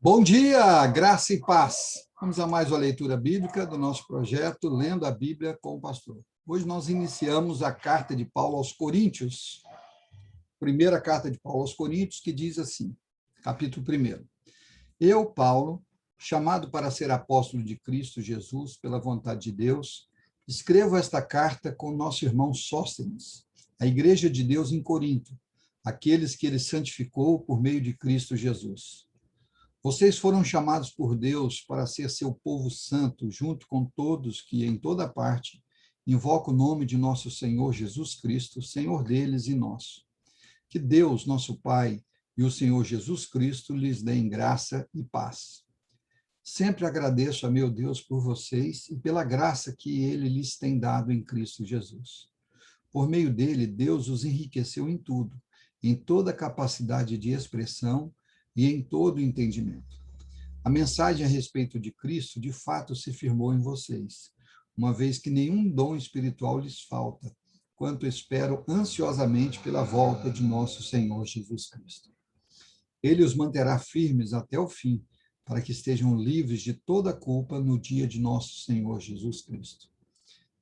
Bom dia, graça e paz. Vamos a mais uma leitura bíblica do nosso projeto Lendo a Bíblia com o Pastor. Hoje nós iniciamos a carta de Paulo aos Coríntios, primeira carta de Paulo aos Coríntios, que diz assim, capítulo 1. Eu, Paulo, chamado para ser apóstolo de Cristo Jesus, pela vontade de Deus, escrevo esta carta com nosso irmão Sóstenes, a igreja de Deus em Corinto, aqueles que ele santificou por meio de Cristo Jesus. Vocês foram chamados por Deus para ser seu povo santo, junto com todos que, em toda parte, invocam o nome de nosso Senhor Jesus Cristo, Senhor deles e nosso. Que Deus, nosso Pai, e o Senhor Jesus Cristo lhes deem graça e paz. Sempre agradeço a meu Deus por vocês e pela graça que Ele lhes tem dado em Cristo Jesus. Por meio dele, Deus os enriqueceu em tudo, em toda capacidade de expressão e em todo o entendimento. A mensagem a respeito de Cristo, de fato, se firmou em vocês, uma vez que nenhum dom espiritual lhes falta, quanto esperam ansiosamente pela volta de nosso Senhor Jesus Cristo. Ele os manterá firmes até o fim, para que estejam livres de toda culpa no dia de nosso Senhor Jesus Cristo.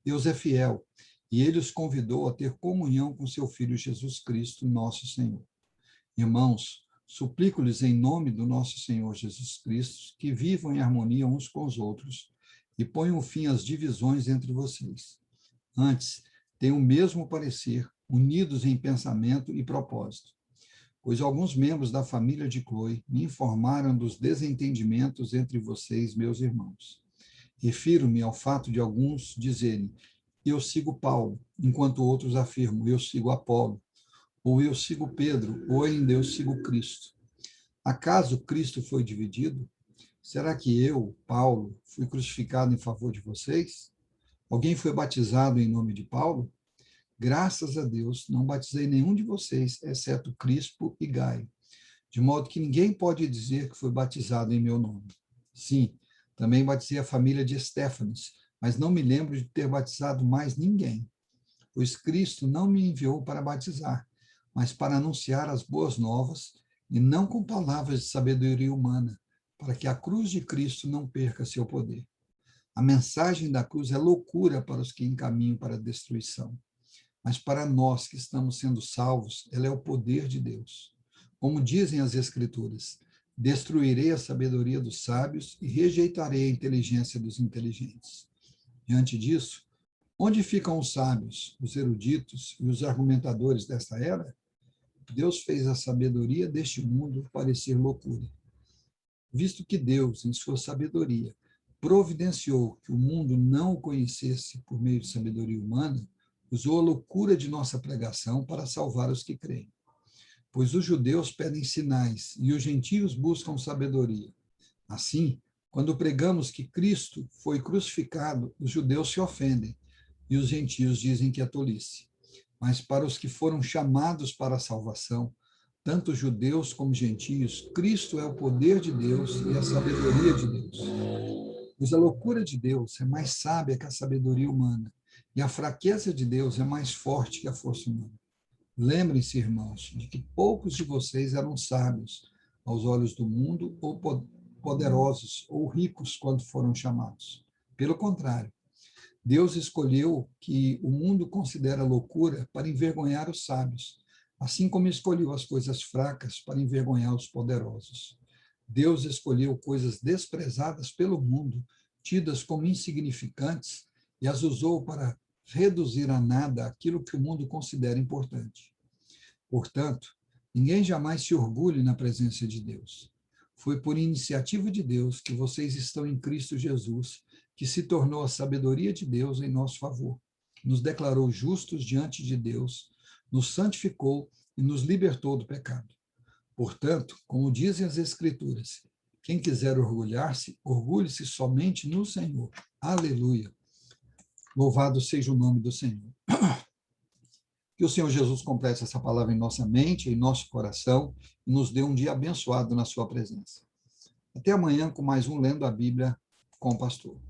Deus é fiel, e ele os convidou a ter comunhão com seu Filho Jesus Cristo, nosso Senhor. Irmãos, suplico-lhes em nome do nosso Senhor Jesus Cristo que vivam em harmonia uns com os outros e ponham fim às divisões entre vocês. Antes, tenham o mesmo parecer, unidos em pensamento e propósito. Pois alguns membros da família de Cloe me informaram dos desentendimentos entre vocês, meus irmãos. Refiro-me ao fato de alguns dizerem, eu sigo Paulo, enquanto outros afirmam, eu sigo Apolo, ou eu sigo Pedro, ou ainda eu sigo Cristo. Acaso Cristo foi dividido? Será que eu, Paulo, fui crucificado em favor de vocês? Alguém foi batizado em nome de Paulo? Graças a Deus, não batizei nenhum de vocês, exceto Crispo e Gaio, de modo que ninguém pode dizer que foi batizado em meu nome. Sim, também batizei a família de Estéfanas, mas não me lembro de ter batizado mais ninguém, pois Cristo não me enviou para batizar, mas para anunciar as boas novas, e não com palavras de sabedoria humana, para que a cruz de Cristo não perca seu poder. A mensagem da cruz é loucura para os que encaminham para a destruição, mas para nós que estamos sendo salvos, ela é o poder de Deus. Como dizem as Escrituras, destruirei a sabedoria dos sábios e rejeitarei a inteligência dos inteligentes. Diante disso, onde ficam os sábios, os eruditos e os argumentadores desta era? Deus fez a sabedoria deste mundo parecer loucura. Visto que Deus, em sua sabedoria, providenciou que o mundo não o conhecesse por meio de sabedoria humana, usou a loucura de nossa pregação para salvar os que creem. Pois os judeus pedem sinais e os gentios buscam sabedoria. Assim, quando pregamos que Cristo foi crucificado, os judeus se ofendem e os gentios dizem que é tolice. Mas para os que foram chamados para a salvação, tanto judeus como gentios, Cristo é o poder de Deus e a sabedoria de Deus. Pois a loucura de Deus é mais sábia que a sabedoria humana, e a fraqueza de Deus é mais forte que a força humana. Lembrem-se, irmãos, de que poucos de vocês eram sábios aos olhos do mundo, ou poderosos, ou ricos quando foram chamados. Pelo contrário, Deus escolheu que o mundo considera loucura para envergonhar os sábios, assim como escolheu as coisas fracas para envergonhar os poderosos. Deus escolheu coisas desprezadas pelo mundo, tidas como insignificantes, e as usou para reduzir a nada aquilo que o mundo considera importante. Portanto, ninguém jamais se orgulhe na presença de Deus. Foi por iniciativa de Deus que vocês estão em Cristo Jesus, que se tornou a sabedoria de Deus em nosso favor, nos declarou justos diante de Deus, nos santificou e nos libertou do pecado. Portanto, como dizem as Escrituras, quem quiser orgulhar-se, orgulhe-se somente no Senhor. Aleluia! Louvado seja o nome do Senhor. Que o Senhor Jesus complete essa palavra em nossa mente, em nosso coração, e nos dê um dia abençoado na sua presença. Até amanhã com mais um Lendo a Bíblia com o Pastor.